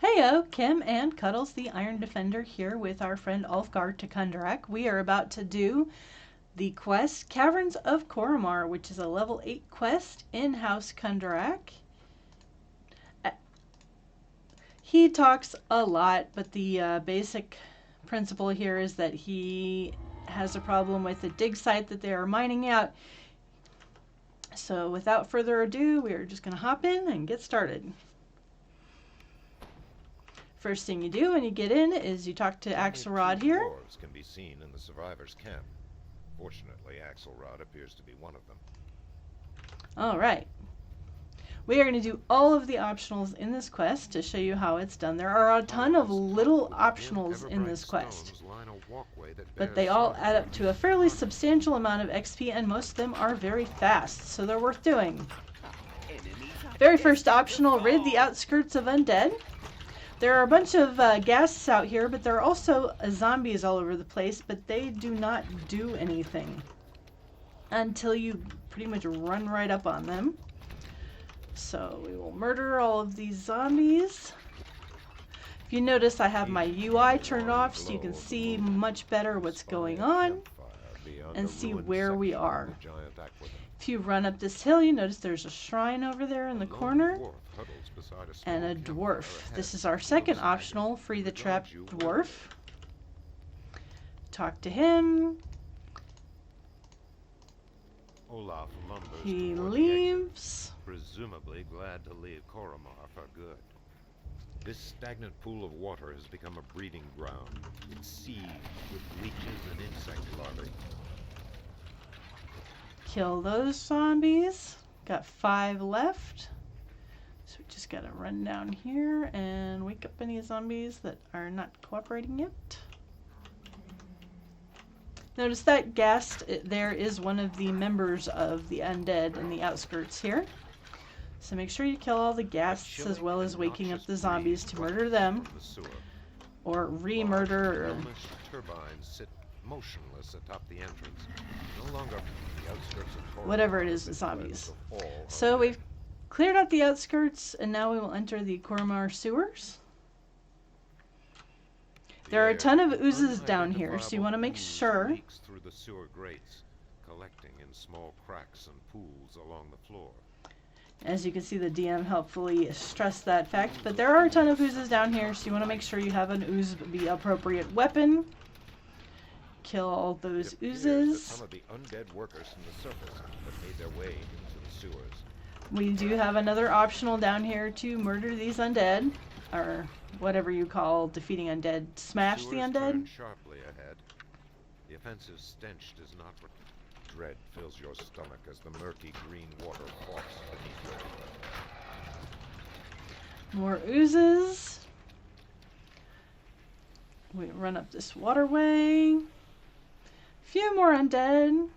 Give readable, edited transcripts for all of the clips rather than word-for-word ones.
Heyo, Kimmeh and Cuddles, the Iron Defender, here with our friend Ulfgar to Kundarak. We are about to do the quest Caverns of Korromar, which is a level 8 quest in House Kundarak. He talks a lot, but the basic principle here is that he has a problem with the dig site that they are mining out. So without further ado, we are just going to hop in and get started. First thing you do when you get in is you talk to Axelrod here. Dwarves can be seen in the survivors' camp. Fortunately, Axelrod appears to be one of them. All right. We are going to do all of the optionals in this quest to show you how it's done. There are a ton of little optionals in this quest, but they all add up to a fairly substantial amount of XP, and most of them are very fast, so they're worth doing. Very first optional, rid the outskirts of undead. There are a bunch of ghasts out here, but there are also zombies all over the place, but they do not do anything until you pretty much run right up on them. So we will murder all of these zombies. If you notice, I have my UI turned off so you can see much better what's going on and see where we are. If you run up this hill, you notice there's a shrine over there in the corner and a dwarf. This is our second optional, free the trapped dwarf. Talk to him. Olaf lumbers He toward the leaves. exit, presumably glad to leave Korromar for good. This stagnant pool of water has become a breeding ground. It's seethed with leeches and insect larvae. Kill those zombies. Got 5 left. So we just gotta run down here and wake up any zombies that are not cooperating yet. Notice that ghast there is one of the members of the undead in the outskirts here. So make sure you kill all the ghasts as well as waking up the zombies to murder them. Or re-murder. Turbines sit motionless atop the entrance. No longer the outskirts of Korromar, Whatever it is, the zombies. So we've cleared out the outskirts, and now we will enter the Korromar sewers. There are a ton of oozes down here, so you want to make sure. Leaks through the sewer grates, collecting in small cracks and pools along the floor. As you can see, the DM helpfully stressed that fact, but there are a ton of oozes down here, so you want to make sure you have an ooze, the appropriate weapon. Kill all those oozes. Some of the undead workers from the surface have made their way into the sewers. We do have another optional down here to murder these undead, or whatever you call defeating undead. Smash the undead. Turn sharply ahead. The offensive stench does not. Dread fills your stomach as the murky green water froths beneath your. More oozes. We run up this waterway. Few more undead.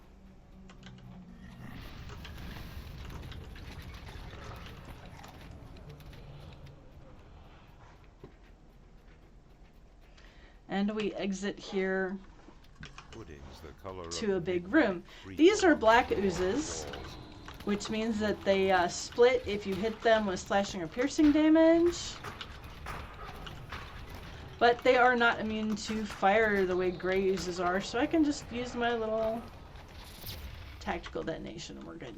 And we exit here to a big room. These are black oozes, which means that they split if you hit them with slashing or piercing damage. But they are not immune to fire the way gray oozes are, so I can just use my little tactical detonation and we're good.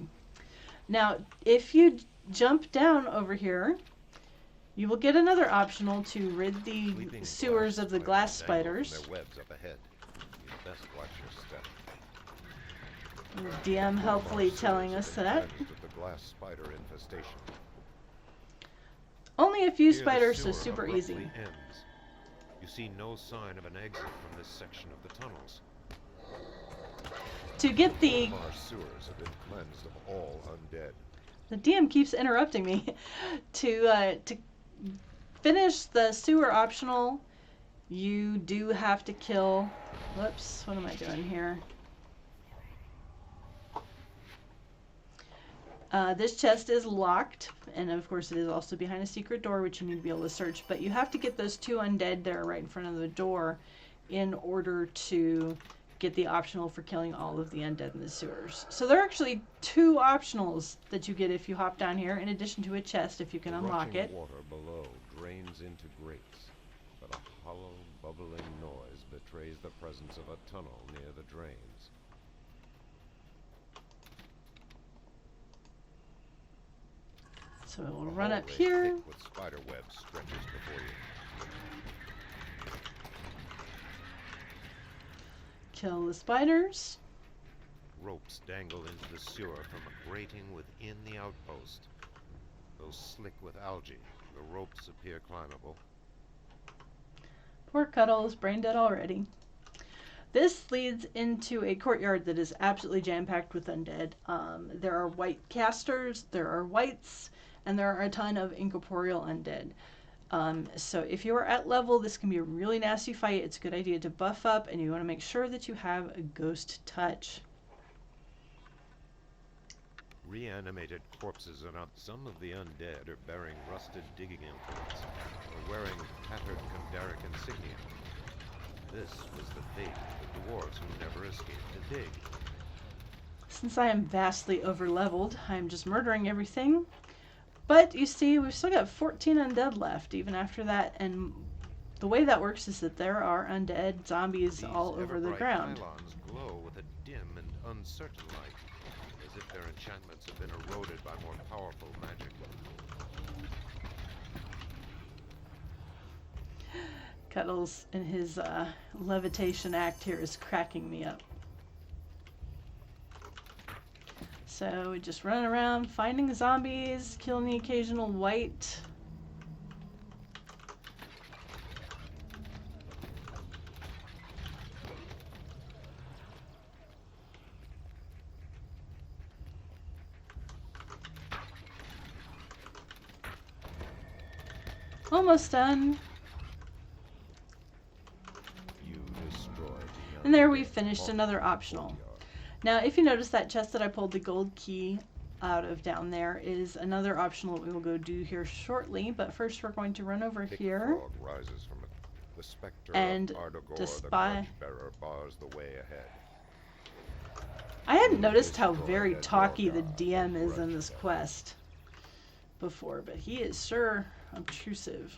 Now, if you jump down over here, you will get another optional to rid the sewers of the glass spiders. Their webs up ahead. You best watch your step. The DM helpfully telling us that. The glass spider infestation. Only a few Here the spiders, so sewer super abruptly easy. ends. You see no sign of an exit from this section of the tunnels. To get the... Our sewers have been cleansed of all undead. The DM keeps interrupting me. To finish the sewer optional, you do have to kill... Whoops, what am I doing here? This chest is locked, and of course it is also behind a secret door, which you need to be able to search, but you have to get those 2 undead that are right in front of the door in order to get the optional for killing all of the undead in the sewers. So there are actually 2 optionals that you get if you hop down here, in addition to a chest if you can unlock it. The water below drains into grates, but a hollow, bubbling noise betrays the presence of a tunnel near the drains. So we'll run up here. Thick with spider webs stretches before you. Kill the spiders. Ropes dangle into the sewer from a grating within the outpost. Though slick with algae, the ropes appear climbable. Poor Cuddles, brain dead already. This leads into a courtyard that is absolutely jam-packed with undead. There are white casters, there are wights, and there are a ton of incorporeal undead. So if you are at level, this can be a really nasty fight. It's a good idea to buff up, and you want to make sure that you have a ghost touch. Reanimated corpses are not. Some of the undead are bearing rusted digging implements or wearing tattered Kundarak insignia. This was the fate of the dwarves who never escaped to dig. Since I am vastly overleveled, I'm just murdering everything. But you see, we've still got 14 undead left even after that, and the way that works is that there are undead zombies all over the ground. These pylons glow with a dim and uncertain light, as if their enchantments have been eroded by more powerful magic. Cuddles in his levitation act here is cracking me up. So we just run around finding zombies, killing the occasional wight. Almost done. And there we finished another optional. Now, if you notice that chest that I pulled the gold key out of down there is another optional that we will go do here shortly. But first we're going to run over here and the spy. Bars the way ahead. I hadn't noticed how very talky the DM is in this quest before, but he is sure obtrusive.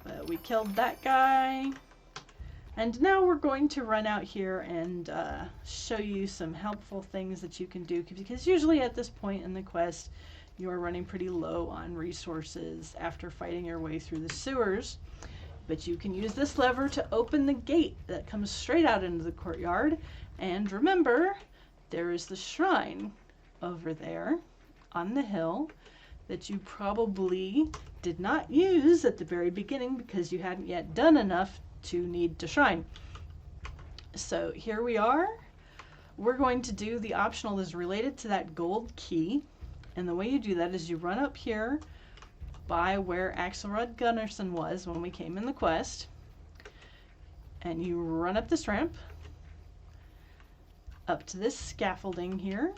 But we killed that guy. And now we're going to run out here and show you some helpful things that you can do, because usually at this point in the quest you are running pretty low on resources after fighting your way through the sewers. But you can use this lever to open the gate that comes straight out into the courtyard. And remember, there is the shrine over there on the hill that you probably did not use at the very beginning because you hadn't yet done enough to need to shrine. So here we are. We're going to do the optional that's related to that gold key. And the way you do that is you run up here by where Axelrod Gunnarsson was when we came in the quest. And you run up this ramp up to this scaffolding here.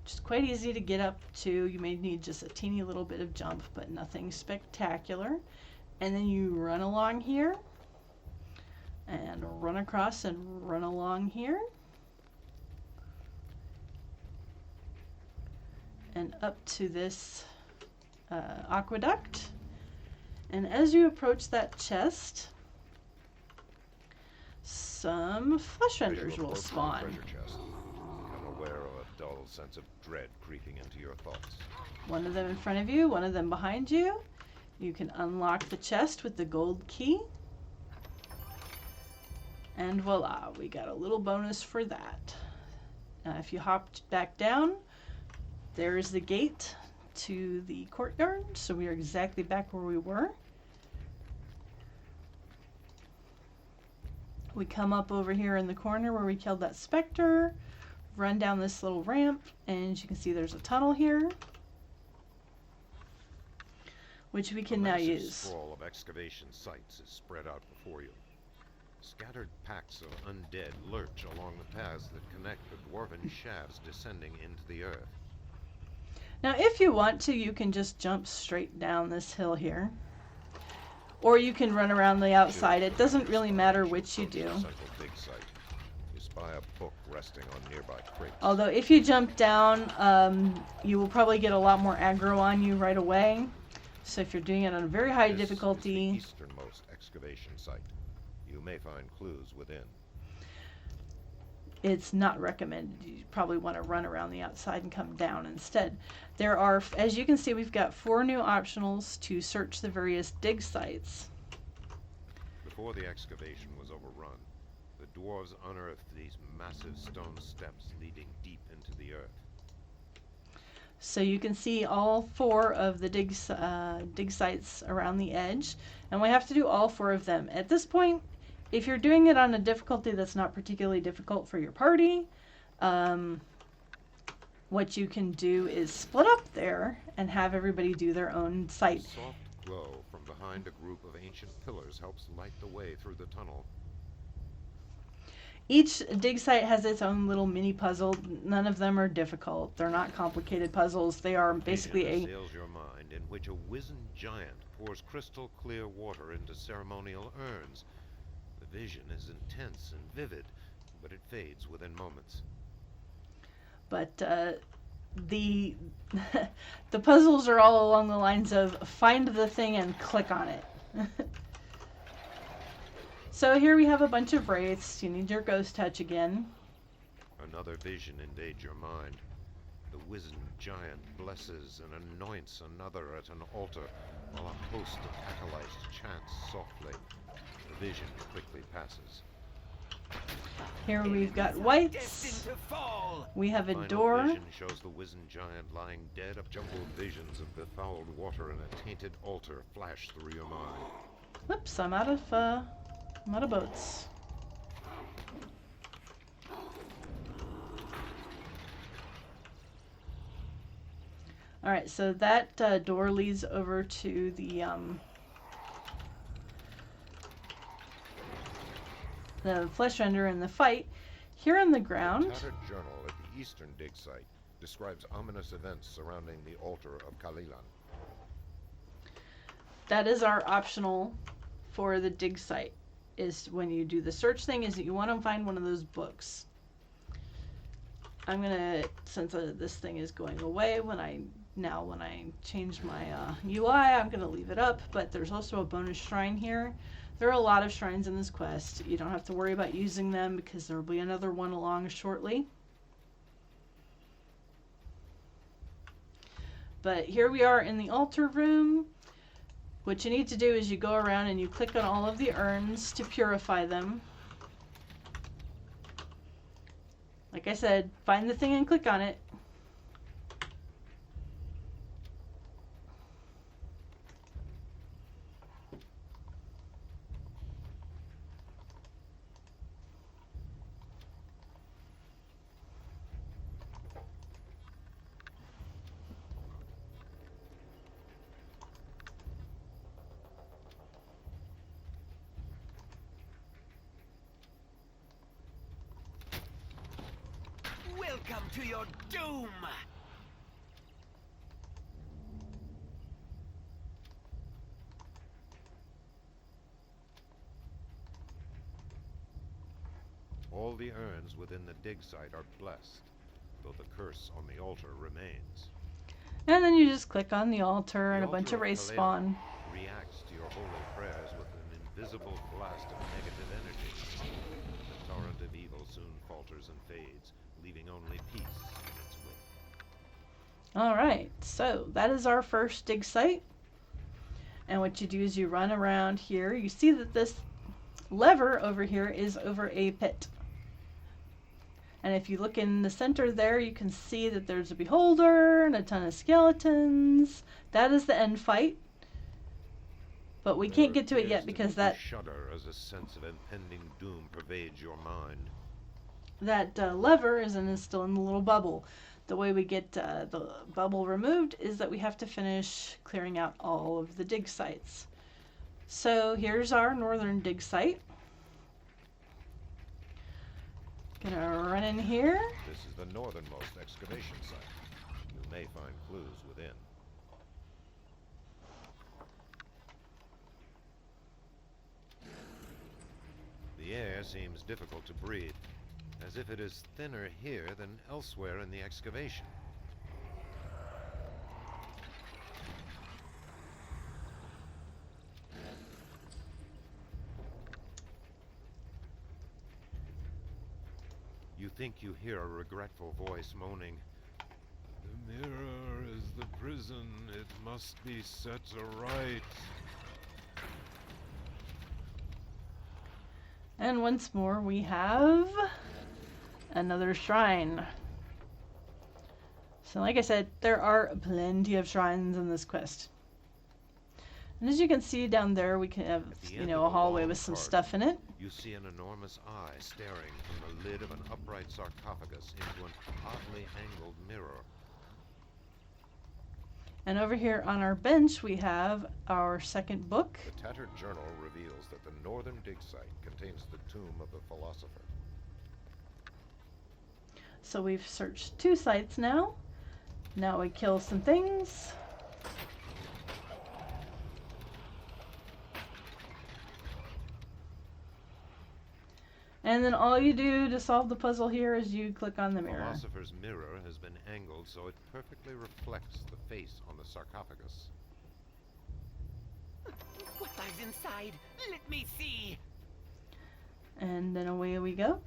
Just quite easy to get up to. You may need just a teeny little bit of jump, but nothing spectacular. And then you run along here and run across and run along here and up to this aqueduct. And as you approach that chest, some flesh renders will spawn. Become aware of a dull sense of dread creeping into your thoughts. One of them in front of you, one of them behind you. You can unlock the chest with the gold key. And voila, we got a little bonus for that. If you hopped back down, there is the gate to the courtyard. So we are exactly back where we were. We come up over here in the corner where we killed that specter, run down this little ramp, and you can see there's a tunnel here, which we can now use. A sprawl of excavation sites is spread out before you. Scattered packs of undead lurch along the paths that connect the dwarven shafts descending into the earth. Now, if you want to, you can just jump straight down this hill here. or you can run around the outside. It doesn't really matter which you do. Central dig site. You spy a book resting on nearby crates. Although if you jump down, you will probably get a lot more aggro on you right away. So if you're doing it on a very high difficulty... This is the easternmost excavation site. You may find clues within. It's not recommended. You probably want to run around the outside and come down instead. There are, as you can see, we've got 4 new optionals to search the various dig sites. Before the excavation was overrun, the dwarves unearthed these massive stone steps leading deep into the earth. So you can see all 4 of the dig sites around the edge, and we have to do all 4 of them. At this point, if you're doing it on a difficulty that's not particularly difficult for your party, what you can do is split up there and have everybody do their own site. A soft glow from behind a group of ancient pillars helps light the way through the tunnel. Each dig site has its own little mini puzzle. None of them are difficult. They're not complicated puzzles. They are basically a vision assails your mind in which a wizened giant pours crystal clear water into ceremonial urns. The vision is intense and vivid, but it fades within moments. But the the puzzles are all along the lines of find the thing and click on it. So here we have a bunch of wraiths. You need your ghost touch again. Another vision invades your mind. The wizened giant blesses and anoints another at an altar, while a host of acolytes chants softly. The vision quickly passes. Here we've got whites. We have a door. Vision shows the wizened giant lying dead. Jumbled visions of befouled water and a tainted altar flash through your mind. Whoops, I'm out of boats. Alright, so that door leads over to the flesh render and the fight. Here on the ground... A tattered journal at the eastern dig site describes ominous events surrounding the altar of Kalilan. That is our optional for the dig site. Is when you do the search thing, is that you want to find one of those books. I'm gonna, since this thing is going away, when I change my UI, I'm gonna leave it up, but there's also a bonus shrine here. There are a lot of shrines in this quest. You don't have to worry about using them because there will be another one along shortly. But here we are in the altar room. What you need to do is you go around and you click on all of the urns to purify them. Like I said, find the thing and click on it. Welcome to your doom! All the urns within the dig site are blessed, though the curse on the altar remains. And then you just click on the altar and The a bunch altar of wraiths Kalilan spawn. reacts to your holy prayers with an invisible blast of negative energy. The torrent of evil soon falters and fades, leaving only peace in its wake. Alright, so that is our first dig site. And what you do is you run around here. You see that this lever over here is over a pit. And if you look in the center there, you can see that there's a beholder and a ton of skeletons. That is the end fight. But we can't get to it yet because that shudder as a sense of impending doom pervades your mind. that lever is still in the little bubble. The way we get the bubble removed is that we have to finish clearing out all of the dig sites. So here's our northern dig site. Gonna run in here. This is the northernmost excavation site. You may find clues within. seems difficult to breathe, as if it is thinner here than elsewhere in the excavation. You think you hear a regretful voice moaning, "The mirror is the prison. It must be set aright." And once more we have another shrine. So like I said, there are plenty of shrines in this quest. And as you can see down there, we can have, a hallway with some stuff in it. You see an enormous eye staring from the lid of an upright sarcophagus into an oddly angled mirror. And over here on our bench, we have our second book. The tattered journal reveals that the northern dig site contains the tomb of the philosopher. So we've searched 2 sites now. Now we kill some things. And then all you do to solve the puzzle here is you click on the mirror. The philosopher's mirror has been angled so it perfectly reflects the face on the sarcophagus. What lies inside? Let me see. And then away we go.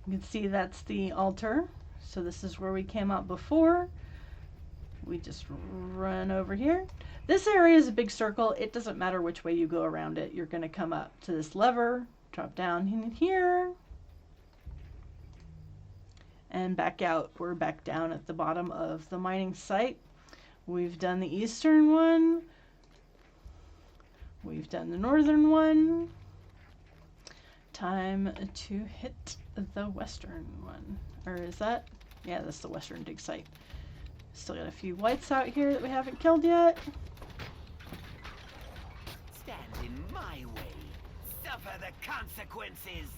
You can see that's the altar. So this is where we came out before. We just run over here. This area is a big circle. It doesn't matter which way you go around it. You're going to come up to this lever, drop down in here, and back out. We're back down at the bottom of the mining site. We've done the eastern one. We've done the northern one. Time to hit the western one. Or is that? Yeah, that's the western dig site. Still got a few whites out here that we haven't killed yet. Stand in my way. Suffer the consequences.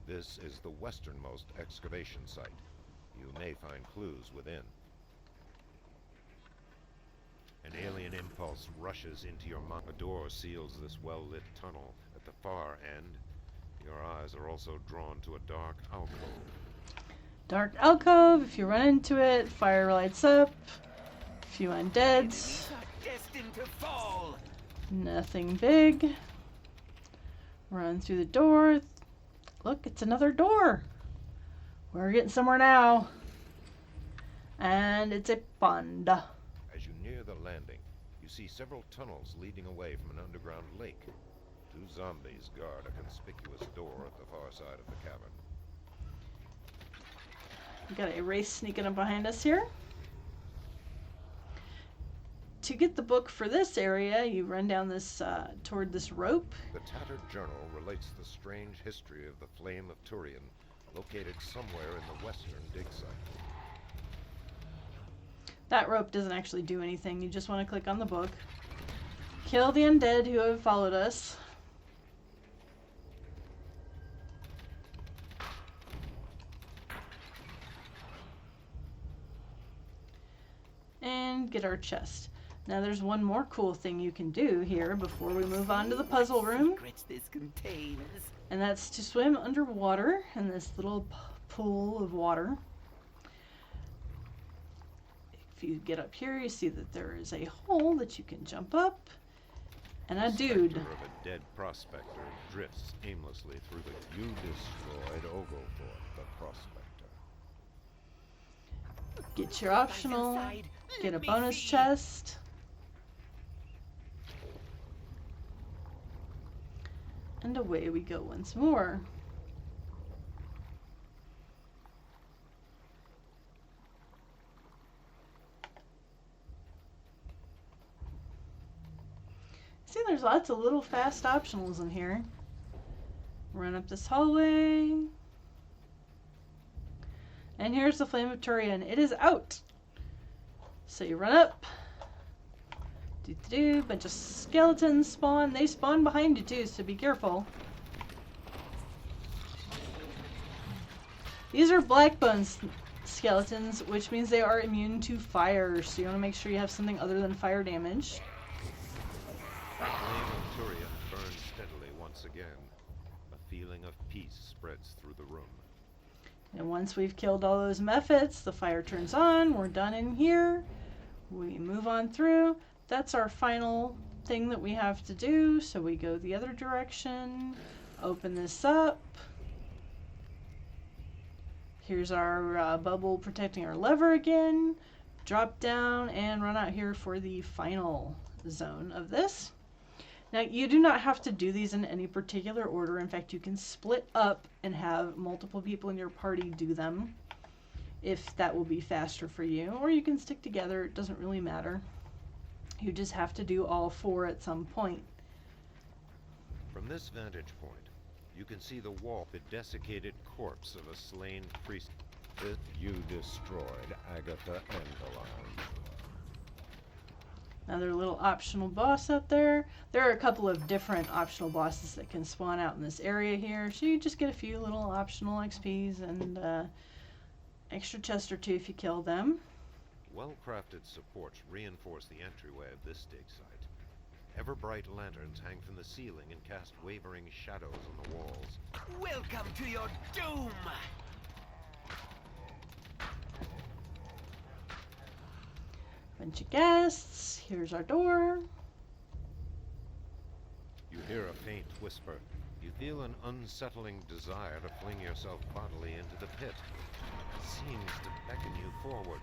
This is the westernmost excavation site. You may find clues within. An alien impulse rushes into your mind. A door seals this well-lit tunnel. At the far end, your eyes are also drawn to a dark alcove. Dark alcove. If you run into it, fire lights up. A few undeads. Enemies are destined to fall. Nothing big. Run through the door. Look, it's another door. We're getting somewhere now. And it's a pond. As you near the landing, you see several tunnels leading away from an underground lake. 2 zombies guard a conspicuous door at the far side of the cavern. We got a race sneaking up behind us here. To get the book for this area, you run down this toward this rope. The tattered journal relates the strange history of the Flame of Turian, located somewhere in the western dig site. That rope doesn't actually do anything. You just want to click on the book. Kill the undead who have followed us. And get our chest. Now there's one more cool thing you can do here before we move on to the puzzle room. Secrets this contains. And that's to swim underwater in this little pool of water. If you get up here, you see that there is a hole that you can jump up. And a dude. The specter of a dead prospector drifts aimlessly through the... You destroyed Oglethorpe, the prospector. Get your optional. Get a bonus chest. And away we go once more. See, there's lots of little fast optionals in here. Run up this hallway. And here's the Flame of Turian. It is out. So you run up. Bunch of skeletons spawn. They spawn behind you too, so be careful. These are black bones skeletons, which means they are immune to fire, so you want to make sure you have something other than fire damage. The flame of Turian burns steadily once again. A feeling of peace spreads through the room. And once we've killed all those mephits, the fire turns on. We're done in here. We move on through. That's our final thing that we have to do. So we go the other direction, open this up. Here's our bubble protecting our lever again. Drop down and run out here for the final zone of this. Now, you do not have to do these in any particular order. In fact, you can split up and have multiple people in your party do them, if that will be faster for you. Or you can stick together. It doesn't really matter. You just have to do all 4 at some point. From this vantage point, you can see the wall, the desiccated corpse of a slain priest. You destroyed Agatha Engelheim. Another little optional boss out there. There are a couple of different optional bosses that can spawn out in this area here. So you just get a few little optional XPs and extra chest or 2 if you kill them. Well-crafted supports reinforce the entryway of this dig site. Ever-bright lanterns hang from the ceiling and cast wavering shadows on the walls. Welcome to your doom! Bunch of guests. Here's our door. You hear a faint whisper. You feel an unsettling desire to fling yourself bodily into the pit. It seems to beckon you forward.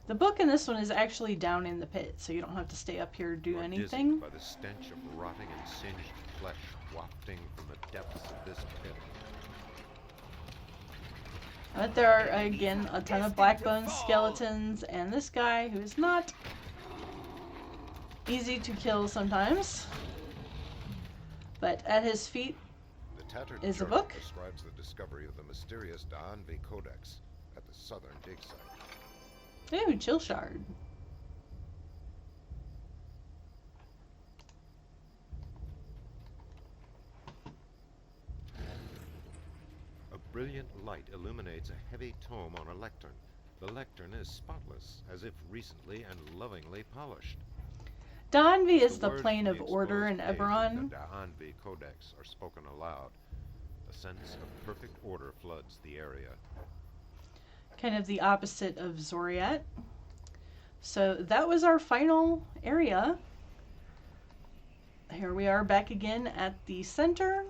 The book in this one is actually down in the pit, so you don't have to stay up here to do You are anything. dizzied by the stench of rotting and singed flesh wafting from the depths of this pit. But there are, again, a ton of black bones skeletons, and this guy who is not easy to kill sometimes. But at his feet The tattered is a journal book. describes the discovery of the mysterious Da'anvi Codex at the southern dig site. Ooh, chill shard. A brilliant light illuminates a heavy tome on a lectern. The lectern is spotless, as if recently and lovingly polished. Da'anvi is The the words plane from of the order in exposed page of Eberron. The Da'anvi Codex are spoken aloud. A sense of perfect order floods the area. Kind of the opposite of Zoriat. So that was our final area. Here we are back again at the center.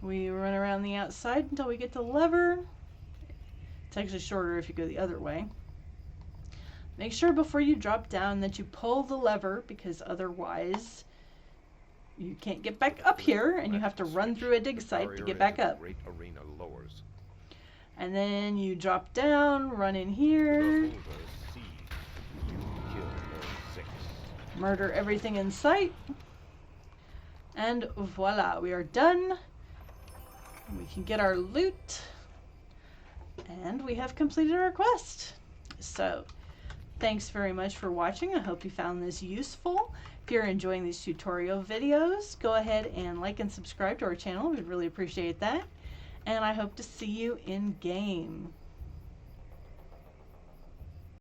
We run around the outside until we get to the lever. It's actually shorter if you go the other way. Make sure before you drop down that you pull the lever, because otherwise you can't get back up here and you have to run through a dig site to get back up. The great arena lowers. And then you drop down, run in here, The holders see you kill all 6. murder everything in sight. And voila, we are done. We can get our loot. And we have completed our quest. So, thanks very much for watching. I hope you found this useful. If you're enjoying these tutorial videos, go ahead and like and subscribe to our channel. We'd really appreciate that. And I hope to see you in game.